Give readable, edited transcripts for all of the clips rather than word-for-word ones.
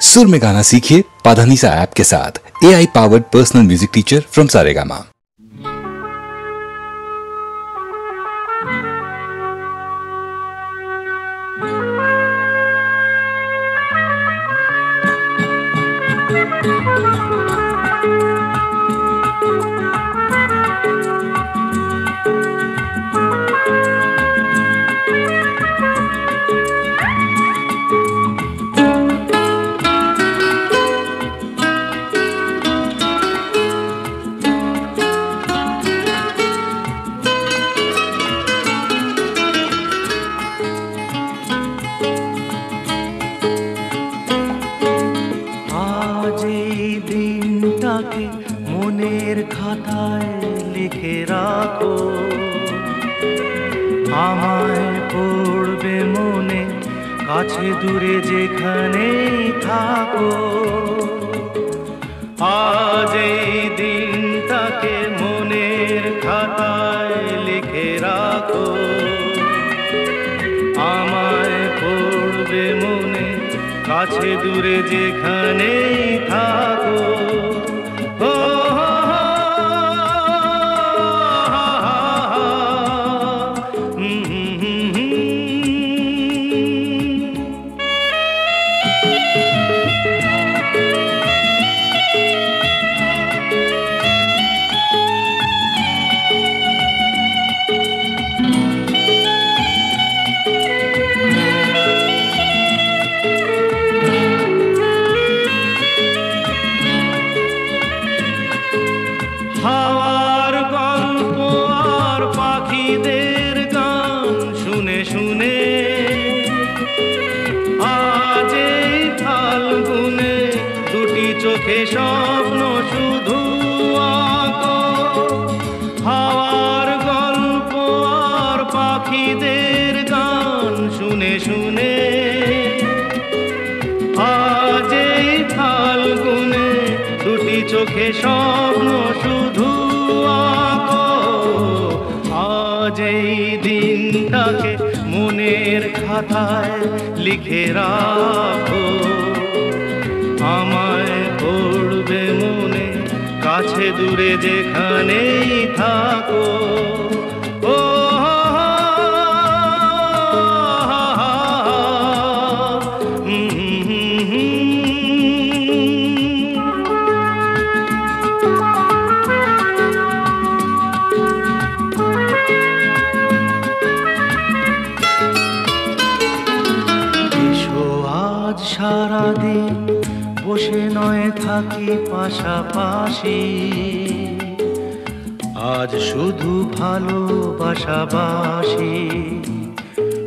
सुर में गाना सीखिए पाधानीसा ऐप के साथ। AI powered personal music teacher from Saregama. মনের খাতায় লিখে রাখো, আমায় পড়বে মনে, কাছে দূরে যেখানেই থাকো। আজ এই দিনটাকে মনের খাতায় লিখে রাখো, আমায় পড়বে মনে, কাছে দূরে যেখানেই থাকো। হাওয়ার গল্প আর পাখিদের গান শুনে শুনে আজ এই ফাল্গুনে দুটি চোখে স্বপ্ন শুধু আঁকো। হাওয়ার গল্প আর পাখিদের গান শুনে শুনে আজ এই ফাল্গুনে দুটি চোখে স্বপ্ন শুধু আঁকো। আজ এই দিনটাকে মনের খাতায় লিখে রাখো, আমায় পড়বে মনে, কাছে দূরে যেখানেই থাকো। সারাদিন বসে নয় থাকি পাশাপাশি, আজ শুধু ভালোবাসাবাসি,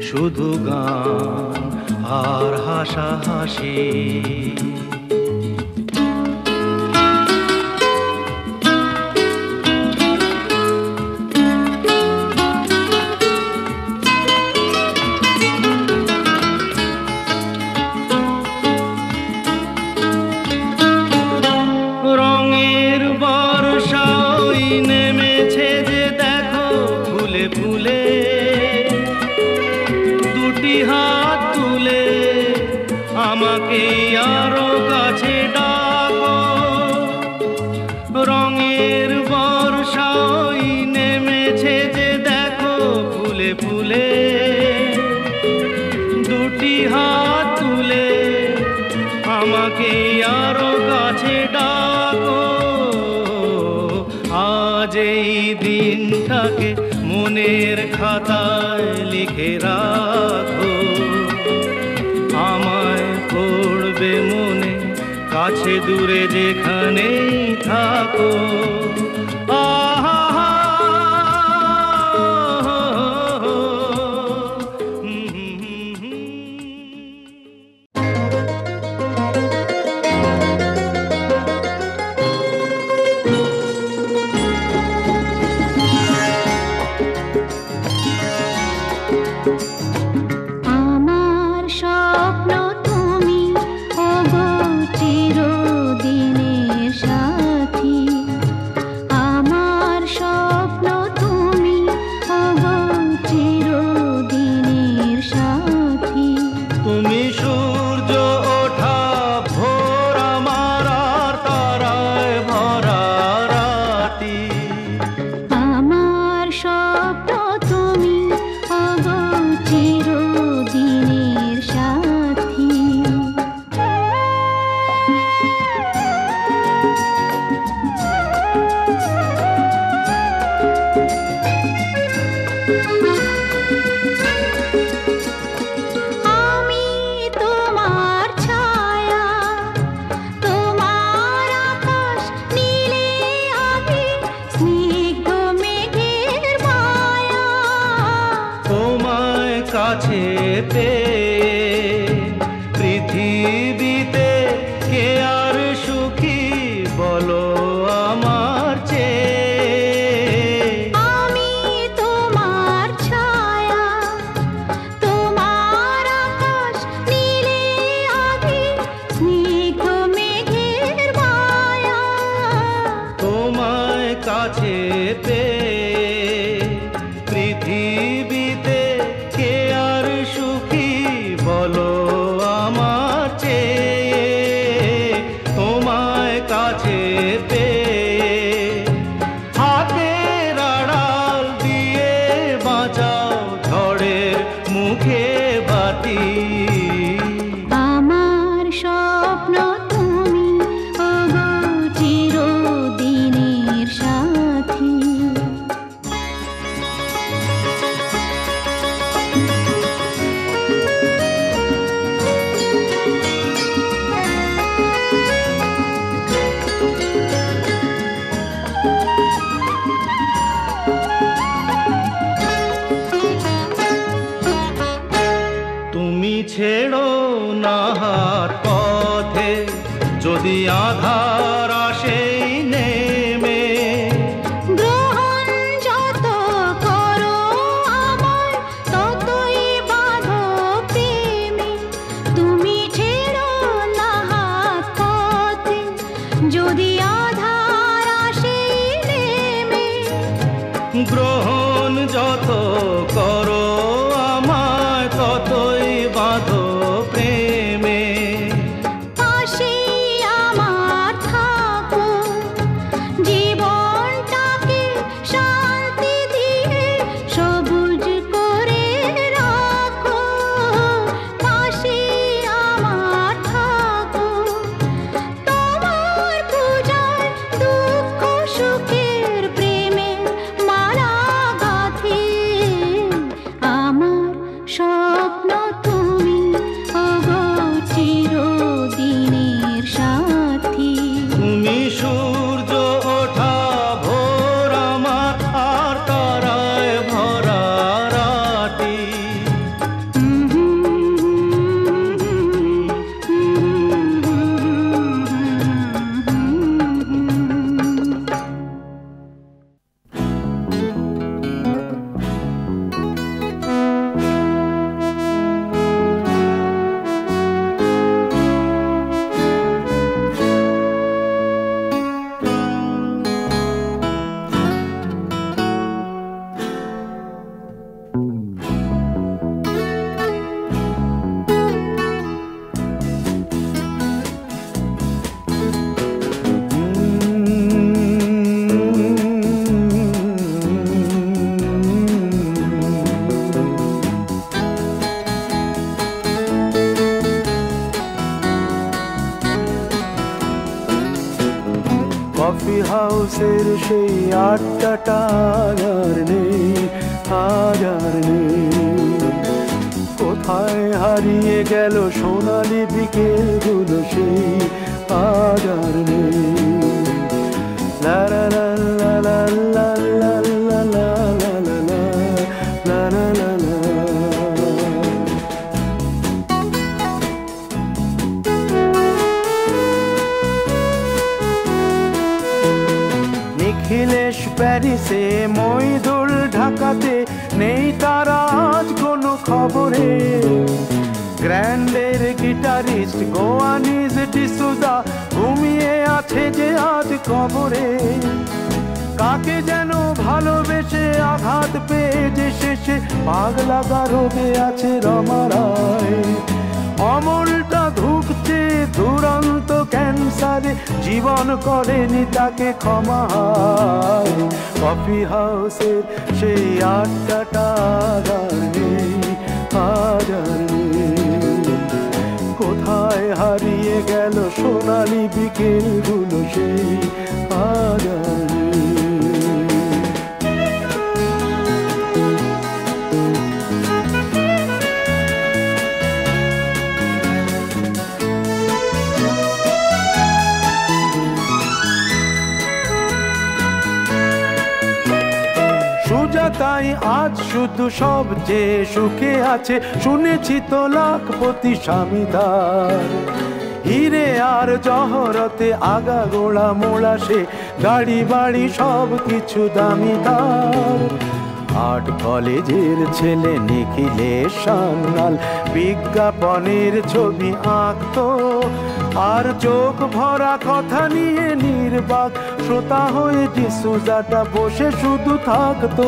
শুধু গান আর হাসাহাসি। রঙের বর্ষা ওই নেমেছে যে দেখো ফুলে ফুলে, দুটি হাত তুলে আমাকে আরো কাছে ডাকো। রঙের বর্ষা ওই নেমেছে যে দেখো ফুলে ফুলে, দুটি হাত তুলে আমাকে আরো কাছে ডাকো। আজ এই দিনটাকে মনের খাতায় লিখে রাখো, আমায় পড়বে মনে, কাছে দূরে যেখানেই থাকো। আমার স্বপ্ন তুমি ওগো চিরদিনের সাথী, পৃথিবীতে কে আর সুখী বলো আমার চেয়ে। আমি তোমার ছায়া, তোমার আকাশ নীলে আভি, স্নিগ্ধ মেঘের মায়া। তোমায় কাছে পেয়ে পৃথিবীতে কে আর সুখী বলো আমার চেয়ে। তোমায় কাছে পেয়ে হাতের আড়াল দিয়ে বাঁচাও ঝড়ের মুখে বাতি। আমার স্বপ্ন তুমি, ওগো চিরদিনের সাথী। তুমি ছেড়ো না হাত পথে যদি আধার আসে নেমে। গ্রহণ যত করো আমায়, ততই বাঁধো প্রেমে। তুমি ছেড়ো না হাত পথে যদি আধার আসে নেমে। গ্রহণ যত করো আমায় ততই বাঁধো প্রেমে। পাশে আমার থাকো, জীবনটাকে শান্তি দিয়ে সবুজ করে রাখো। পাশে আমার থাকো, তোমার পূজায় দুঃখ সুখের প্রেমের মালা গাঁথি। আমার স্বপ্ন তুমি, ওগো চিরদিনের সাথী। তুমি সূর্য ওঠা ভোর আমার আর তারায় ভরা রাতি। কফি হাউসের সেই আড্ডাটা আর নেই, আজ আর নেই। কোথায় হারিয়ে গেল সোনালি বিকেলগুলো সেই আজ আর নেই। লা লা লা লা লা লা লা লা লা লা লা লা লা লা। নিখিলেশ প্যারিসে, মইদুল ঢাকাতে, নেই তারা আজ কোনো খবরে। গ্র্যান্ডের গিটারিস্ট গোয়ানিজ ডিসুজা ঘুমিয়ে আছে যে আজ কবরে। কাকে যেন ভালোবেসে আঘাত পেয়ে যে শেষে পাগলা গারদে আছে রমা রায়। অমলটা ধুকছে দুরন্ত ক্যান্সারে, জীবন করেনি তাকে ক্ষমা। কফি হাউসের সেই আড্ডাটা আর নেই, আজ আর নেই। কোথায় হারিয়ে গেল সোনালি বিকেলগুলো সেই আজ আর নেই। তাই আজ শুধু সব যে সুখে আছে, শুনেছি তো লাখপতি স্বামীদার। হিরে আর জহরতে আগা গোড়া মোড়া সে, গাড়ি বাড়ি সব কিছু দামি তার। আর্ট কলেজের ছেলে নিখিলেশ সান্যাল বিজ্ঞাপনের ছবি আঁকতো, আর চোখ ভরা কথা নিয়ে নির্বাক শ্রোতা হয়ে ডিসুজাটা বসে শুধু থাকতো।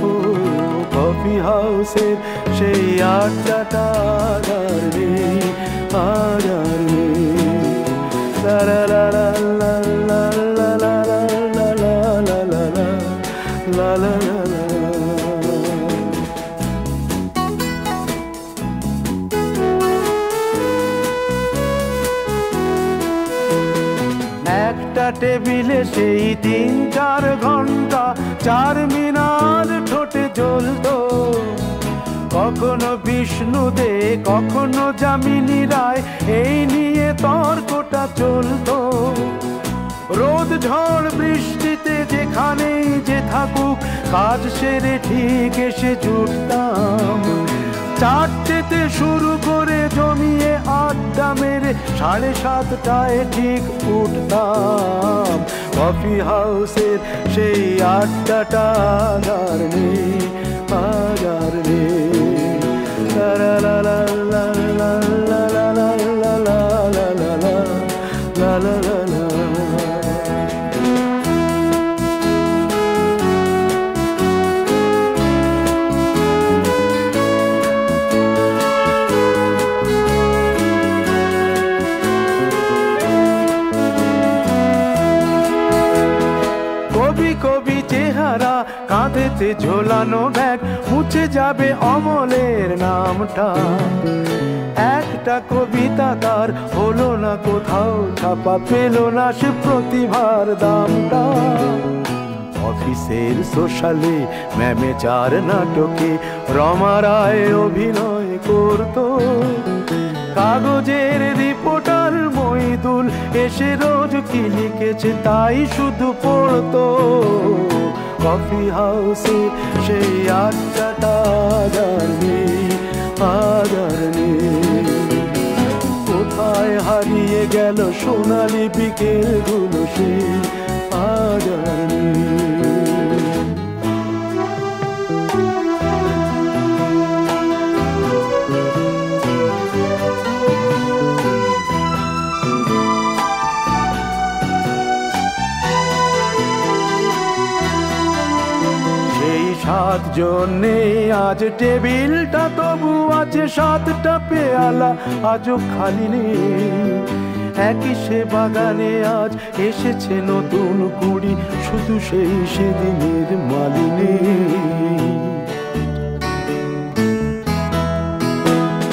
ও কফি হাউসের সেই আড্ডাটা আর নেই, আর নেই। লা লা লা লা লা লা লা লা লা লা লা লা লা লা। একটা টেবিলে সেই 3-4 ঘন্টা চারমিনার ঠোঁটে জ্বলতো, কখনো বিষ্ণু দে কখনো যামিনী রায়, এই নিয়ে তর্কটা চলতো। রোদ ঝড় বৃষ্টিতে যেখানেই যে থাকুক, কাজ সেরে ঠিক এসে জুটতাম। 4টেতে শুরু করে জমিয়ে আড্ডা মেরে 7:30টায় ঠিক উঠতাম। কফি হাউসের সেই আড্ডাটা আর নেই, আর নেই। লা লা লা লা লা লা লা লা লা লা লা লা লা লা। কবি চেহারা, কাঁধেতে ঝোলানো ব্যাগ, মুছে যাবে অমলের নামটা। একটা কবিতা তার হলো না কোথাও ছাপা, পেল না সে প্রতিভার দামটা। অফিসের সোশ্যালে ম্যামেচার নাটকে রমা রায় অভিনয় করতো, কাগজের রিপোর্টার মইদুল এসে রোজ কি লিখেছে তাই শুধু পড়তো। কফি হাউসে সেই আড্ডাটা আর নেই, আর নেই। কোথায় হারিয়ে গেল সোনালি বিকেলগুলো সেই, আর নেই। জন্যে আজ টেবিলটা তবু আছে 7টা পেয়ালা আজও খালি নেই। একই সে বাগানে আজ এসেছে নতুন কুড়ি, শুধু সেই সেদিনের মালিনী।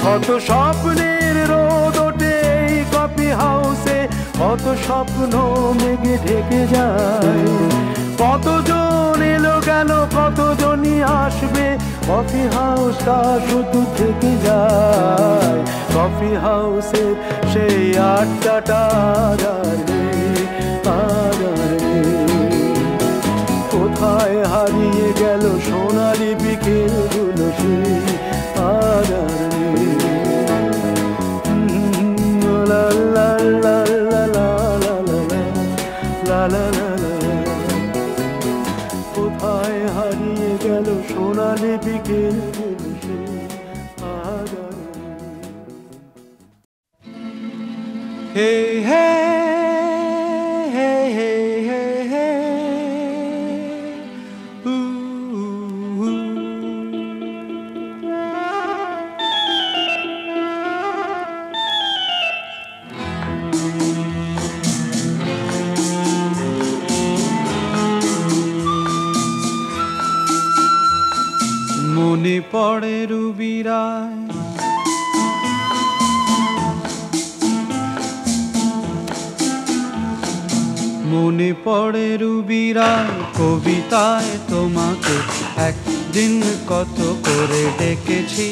কত স্বপ্নের রোদ ওঠে এই কফি হাউসে, কত স্বপ্ন মেঘে ঢেকে যায়। কতজন এলো গেল, কতজনই আসবে, কফি হাউসটা শুধু থেকে যায়। কফি হাউসে সেই আড্ডাটা আর নেই, আর নেই। কোথায় হারিয়ে গেল সোনালি বিকেলগুলো সেই, আর নেই। লা লা লা লা লা লা লা লা লা। কোথায় হারিয়ে গেল সোনালি বিকেলগুলো সেই, আর হে হে হে হে হে হে মনে পড়ে রুবি রায়, মনে পড়ে রুবি রায় কবিতায় তোমাকে একদিন কত করে ডেকেছি।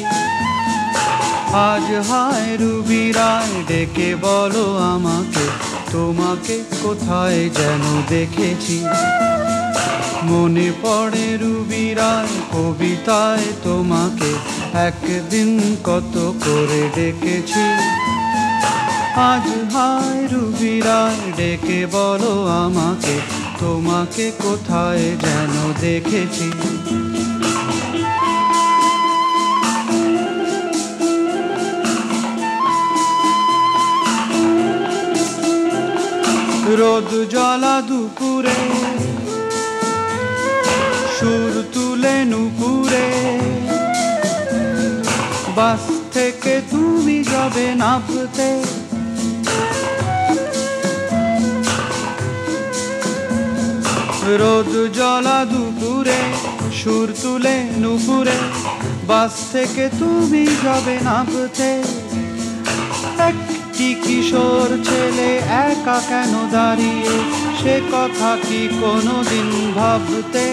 আজ হায় রুবি রায় ডেকে বলো আমাকে, তোমাকে কোথায় যেন দেখেছি। মনে পড়ে রুবি রায় কবিতায় তোমাকে একদিন কত করে ডেকেছি। আজ হায় রুবিরায় ডেকে বলো আমাকে, তোমাকে কোথায় যেন দেখেছি। রোদ জ্বলা দুপুরে সুর তুলে নুপুরে, বাস থেকে তুমি যাবে নামতে, রোদ জ্বলা দুপুরে সুর তুলে নুপুরে, বাস থেকে তুমি যাবে নামতে। একটি কিশোর ছেলে একা কেন দাঁড়িয়ে, সে কথা কি কোনোদিন ভাবতে?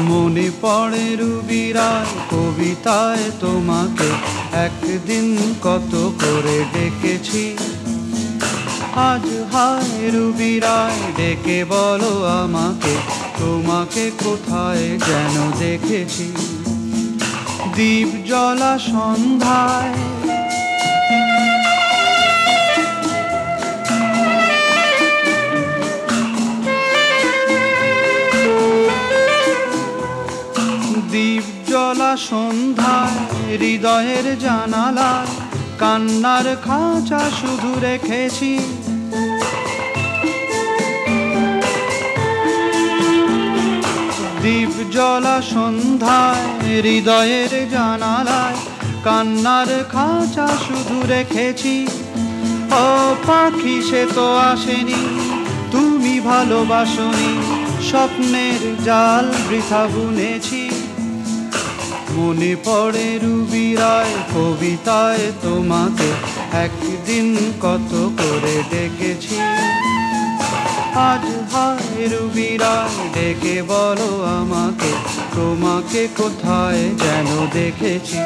মনে পড়ে রুবিরায় কবিতায় তোমাকে, একদিন কত করে ডেকেছি। আজ হায় রুবিরায় ডেকে বলো আমাকে, তোমাকে কোথায় যেন দেখেছি। দ্বীপ জ্বলা সন্ধ্যায় দ্বীপ জ্বলা সন্ধ্যায় হৃদয়ের জানালায় কান্নার খাঁচা শুধু রেখেছি। দ্বীপ জ্বলা সন্ধ্যায় হৃদয়ের জানালায় কান্নার খাঁচা শুধু রেখেছি। ও পাখি সে তো আসেনি, তুমি ভালোবাসনি, স্বপ্নের জাল বৃথা বুনেছি। মনে পড়ে রুবিরায় কবিতায় তোমাকে, একদিন কত করে ডেকেছি। আজ হায় রুবিরায় ডেকে বলো আমাকে, তোমাকে কোথায় যেন দেখেছি।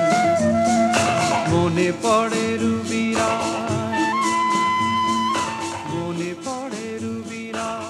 মনে পড়ে রুবিরায়, মনে পড়ে রুবিরায়।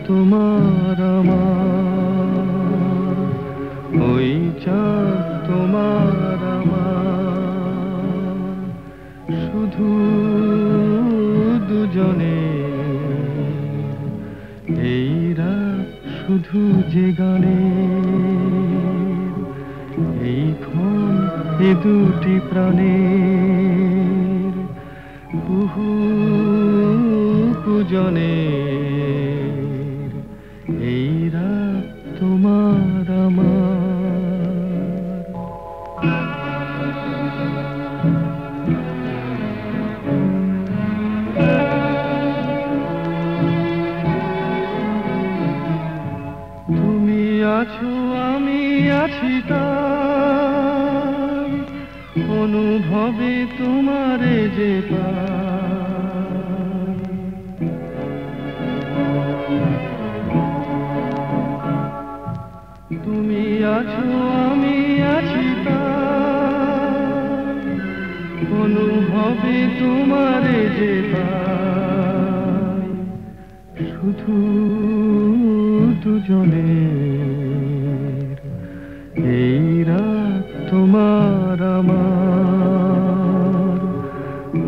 তোমার আমার, ওই চাঁদ তোমার আমার, শুধু দুজনে এই রাত, শুধু যে গানে এই ক্ষণ, এ দুটি প্রাণের বহু পূজনে এই রাত তোমার আমার। তুমি আছো আমি আছি তাই, অনুভবে তোমারে যে পাই। তুমি আছো আমি আছি তাই, অনুভবে তোমারে যে পাই। শুধু দুজনের এই রাত তোমার আমার,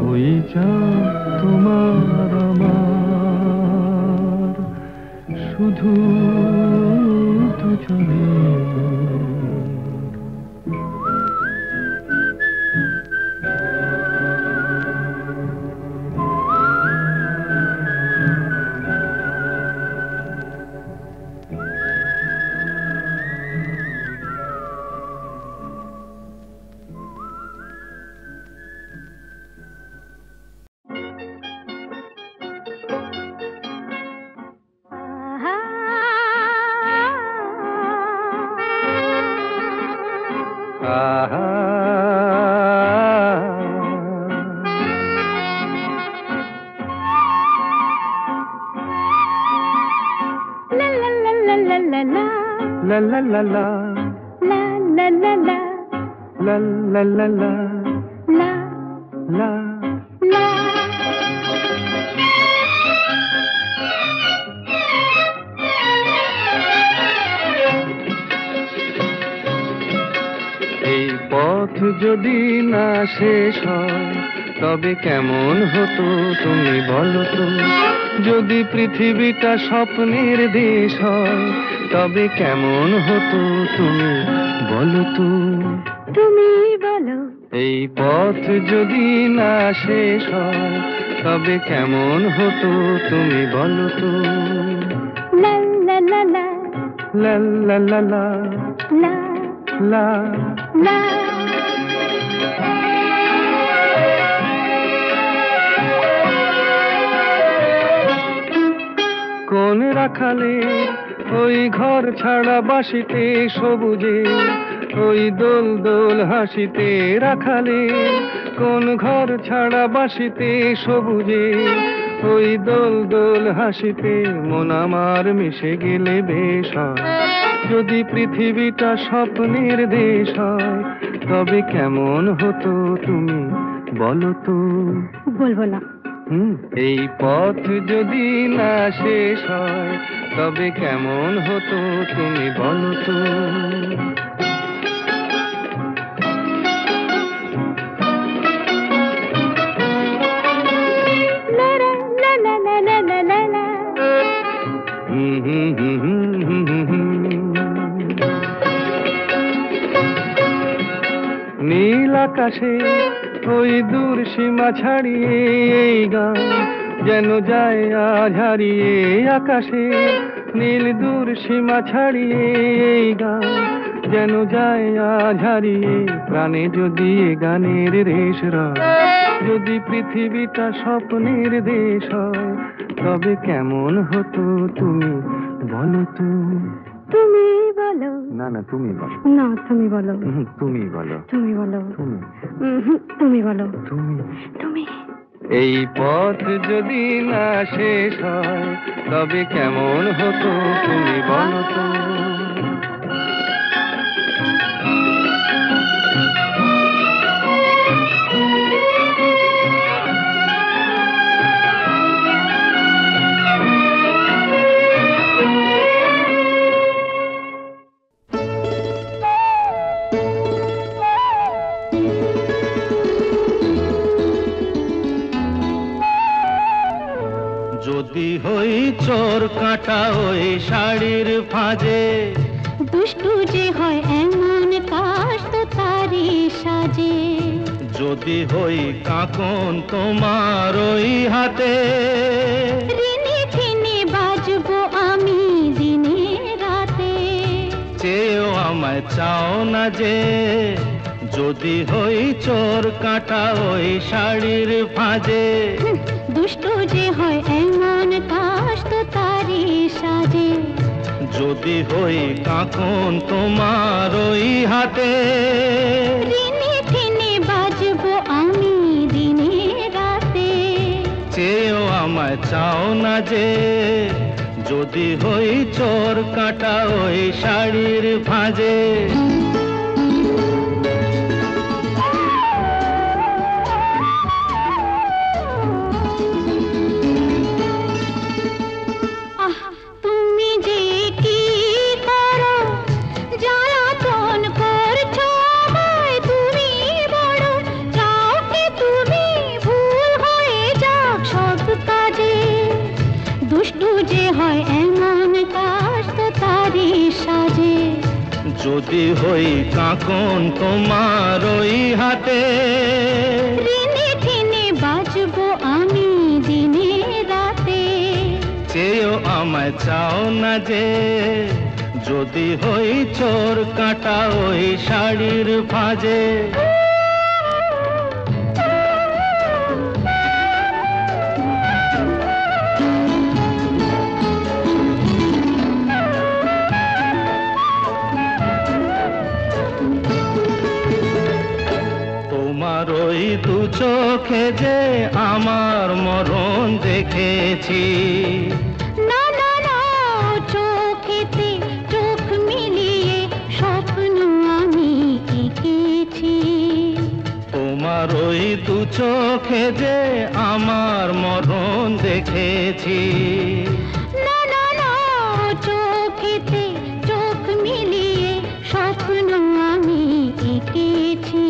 ওই চাঁদ তোমার আমার, শুধু দুজনের। লা লা লা লা লা লা লা লা লা লা লা লা লা লা। এই পথ যদি না শেষ হয় তবে কেমন হতো তুমি বলো তো? যদি পৃথিবীটা স্বপ্নের দেশ হয় তবে কেমন হতো তুমি বলো তো? তুমি বলো। এই পথ যদি না শেষ হয় তবে কেমন হতো তুমি বলো তো? লা লা লা লা লা লা লা লা লা লা লা। কোন রাখালে ওই ঘর ছাড়া বাসিতে সবুজে ওই দোল দোল হাসিতে রাখালে কোন ঘর ছাড়া বাসিতে সবুজে ওই দোল দোল হাসিতে মন আমার মিশে গেলে বেশ হয়। যদি পৃথিবীটা স্বপ্নের দেশ হয় তবে কেমন হতো তুমি বলো তো? বলবো না। এই পথ যদি না শেষ হয় তবে কেমন হতো তুমি বলো তো? লা লা লা লা লা লা লা লা। নীল আকাশে ওই দূর সীমা ছাড়িয়ে এই গান যেন যায় আজ হারিয়ে। আকাশে নীল দূর সীমা ছাড়িয়ে এই গান যেন যায় আজ হারিয়ে। প্রাণে যদি এ গানের রেশ রয়, যদি পৃথিবীটা স্বপ্নের দেশ হয় তবে কেমন হতো তুমি বলো তো? তুমি বলো। না না তুমি বলো। না তুমি বলো। তুমি বলো। তুমি বলো। তুমি তুমি বলো। তুমি তুমি। এই পথ যদি না শেষ হয় তবে কেমন হতো তুমি বলো তো? যদি হই চোর কাঁটা ওই শাড়ির ফাঁজে, দুষ্টু যে হয় এমন কাশ তো তারি সাজে। যদি হই কাঁকন তোমার ওই হাতে, রিনি ঝিনি বাজবো আমি দিনে রাতে। চেয়েও আমায় চাও না যে, যদি হই চোর কাঁটা ওই শাড়ির ফাঁজে। দুষ্টু যে হয় এমন কাশ তো তারি সাজে। যদি হই কাঁকন তোমার ওই হাতে, রিনি ঝিনি বাজবো আমি দিনে রাতে। চেয়েও আমায় চাও না যে, যদি হই চোর কাঁটা ওই শাড়ির ফাঁজে। তুমি যে কি করো জ্বালাতন করছো আমায়, তুমি বড় চাও কি তুমি ভুল হয়ে যাক সব কাজে। দুষ্টু যে হয় এমন কাশ তো তারি সাজে। যদি হই কাঁকন তোমার ওই হাতে, রিনি ঝিনি বাজবো আমি দিনে রাতে। চেয়েও আমায় চাও না যে, যদি হই চোর কাঁটা ওই শাড়ির ফাঁজে। তোমার ওই দু চোখে যে আমার মরণ দেখেছি। না না না চোখেতে চোখ মিলিয়ে তোমার ওই দু চোখে যে আমার মরণ দেখেছি। না না না, চোখেতে চোখ মিলিয়ে স্বপ্ন আমি এঁকেছি।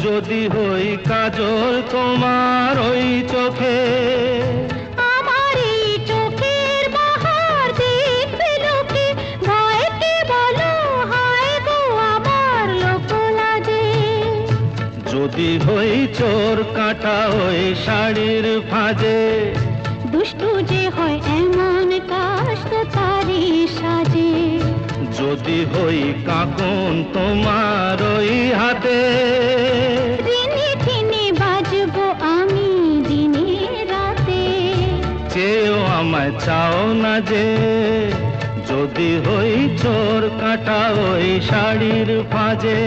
যদি হই কাজল তোমার ওই চোখে, আমার এই চোখের বাহার দেখবে লোকে, ভয় কি বলো হায় গো আমার লোক লাগে। যদি হই চোর কাঁটা ওই শাড়ির ফাঁজে, দুষ্টু যে হয় এমন কাশ তো তারই সাজে। যদি হই কাঁকন তোমার ওই হাতে, রিনি ঠিনি বাজবো আমি দিনে রাতে। চেয়েও আমায় চাও না যে, যদি হই চোর কাঁটা ওই শাড়ির ফাঁজে।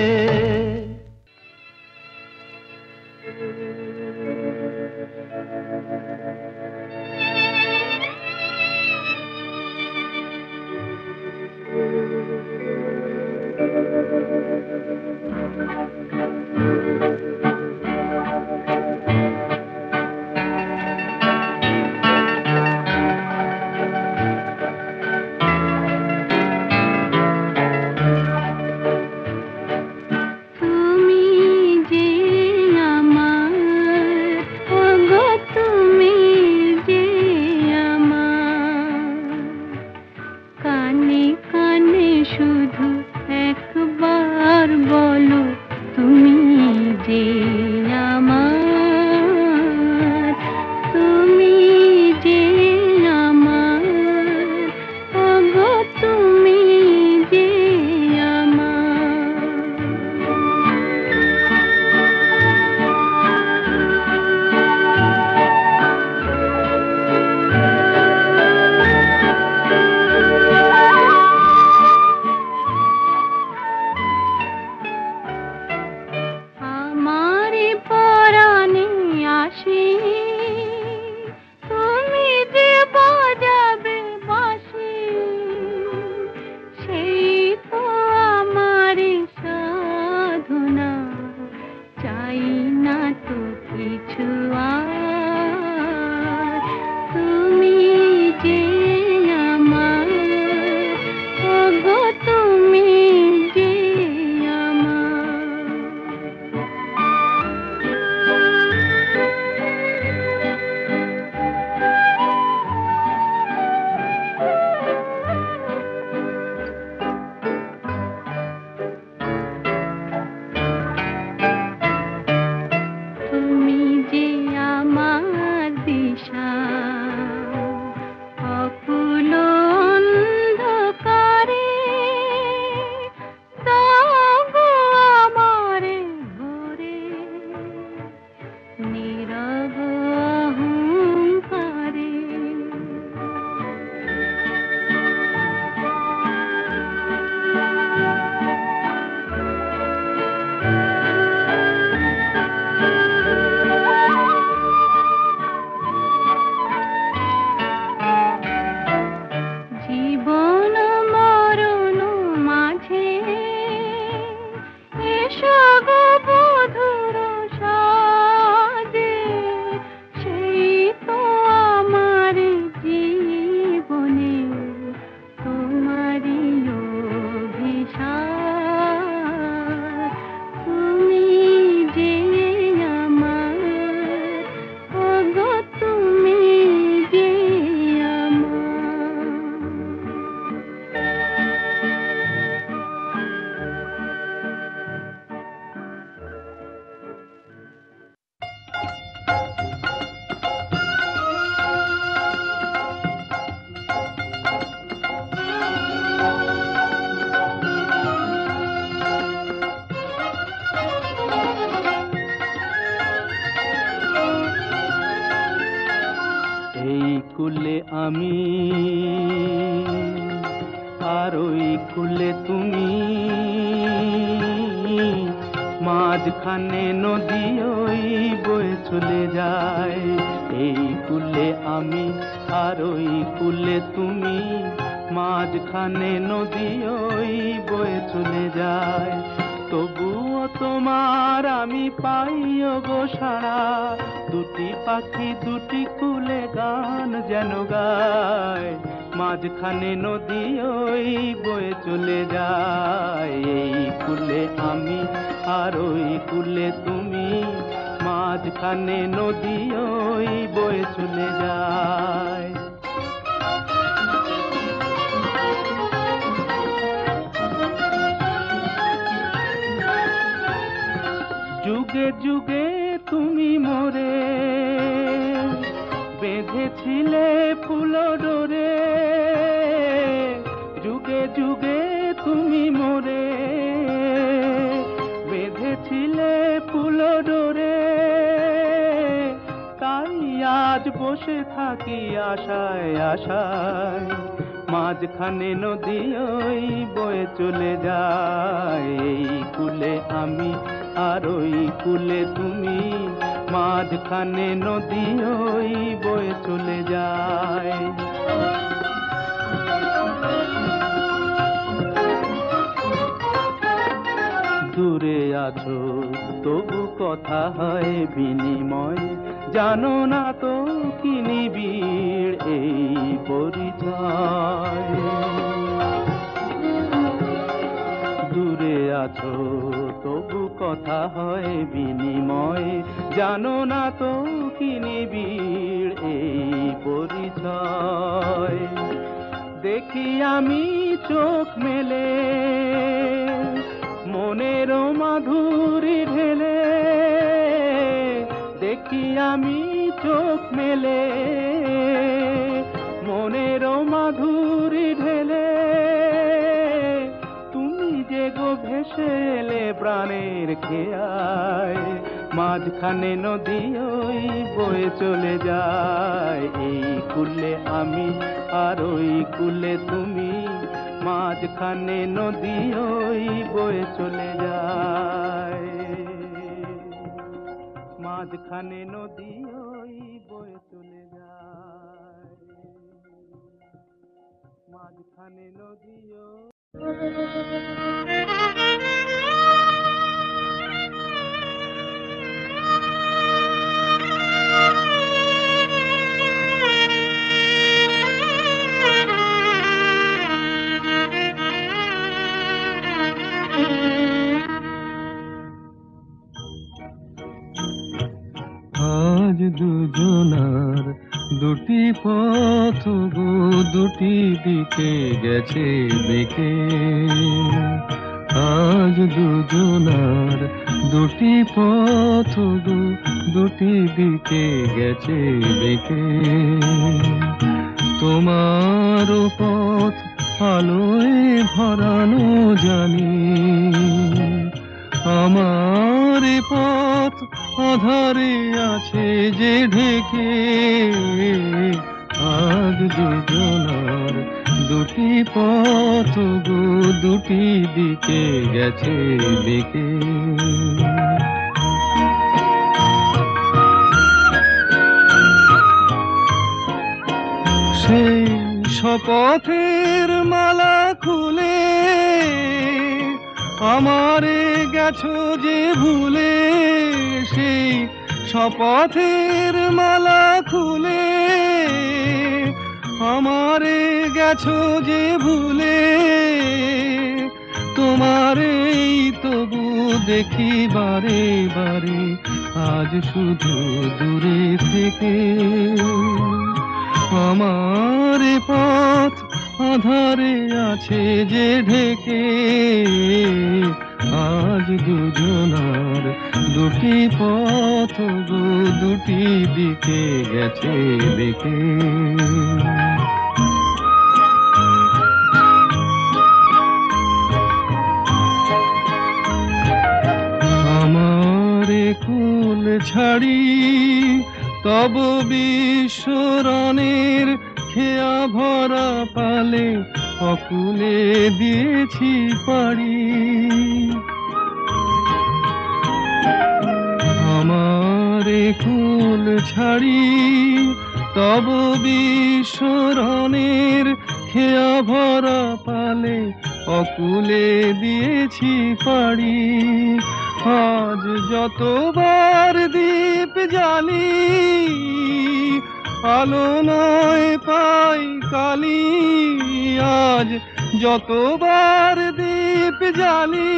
কুলে আমি আর ওই কুলে তুমি, মাঝখানে নদী ওই বয়ে চলে যায়। এই কুলে আমি আর ওই কুলে তুমি, মাঝখানে নদী ওই বয়ে চলে যায়। তবুও তোমার আমি পাইও গো সাড়া, দুটি পাখি দুটি কুলে গান যেন গায়, মাঝখানে নদী ওই বয়ে চলে যায়। এই কুলে আমি আর ওই কুলে তুমি, মাঝখানে নদী ওই বয়ে চলে যায়। যুগে যুগে তুমি মোরে বেঁধেছিলে ফুল ডোরে, যুগে যুগে তুমি মোরে বেঁধেছিলে ফুল ডোরে, তাই আজ বসে থাকি আশায় আশায়, মাঝখানে নদী ওই বয়ে চলে যায়। এই কুলে আমি আর ওই কুলে তুমি, মাঝখানে নদী ওই বয়ে চলে যায়। দূরে আছো তবু কথা হয় বিনিময়, জানো না তো কি নিবিড় এই পরিচয়। দূরে আছো তবু কথা হয় বিনিময়, জানো না তো কি নিবিড় এই পরিচয়। দেখি আমি চোখ মেলে মনের মাধুরী ঢেলে, দেখি আমি চোখ মেলে মনের মাধুরী ঢেলে, তুমি যে গো ভেসে এলে প্রাণের খেয়ায়, মাঝখানে নদী ওই বয়ে চলে যায়। এই কুলে আমি আর ওই কুলে তুমি, মাঝখানে নদী ওই বয়ে চলে যায়। মাঝখানে নদী ওই বয়ে চলে যায়। মাঝখানে নদী আজ দুজনার দুটি পথ গো দুটি দিকে গেছে বেঁকে, আজ দুজনার দুটি পথ গো দুটি দিকে গেছে বেঁকে। তোমার পথ আলোয় ভরানো জানি, আমার পথ আধারে আছে যে ঢেকে। আজ দুজনার দুটি পথ গো দুটি দিকে গেছে বেঁকে। সেই শপথের মালা খুলে আমারে গেছো যে ভুলে, সেই শপথের মালা খুলে আমারে গেছো যে ভুলে। তোমারেই তবু দেখি বারে বারে আজ শুধু দূরে থেকে। আমার পথ আধারে আছে যে ঢেকে। আজ দুজনার দুটি পথ গো দুটি দিকে গেছে বেঁকে। আমার কুল ছাড়ি তব বিশ্বরণের খেয়া ভরা পালে অকুলে দিয়েছি পাড়ি। আমার কুল ছাড়ি তব বিশ্বরণের খেয়া ভরা পালে অকুলে দিয়েছি পাড়ি। আজ যতবার দীপ জ্বালি আলো নয় পাই কালি। আজ যতবার দীপ জ্বালি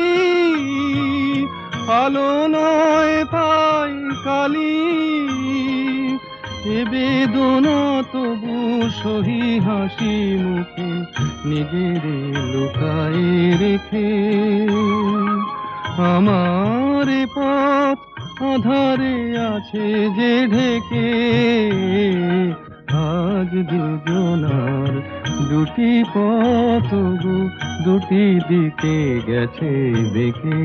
আলো নয় পাই কালি। এ বেদনা তবু সহি হাসি মুখে নিজের লুকায় রেখে। আমার পথ আধারে আছে যে ঢেকে। আজ দুজনার দুটি পথ দুটি দিকে গেছে বেঁকে।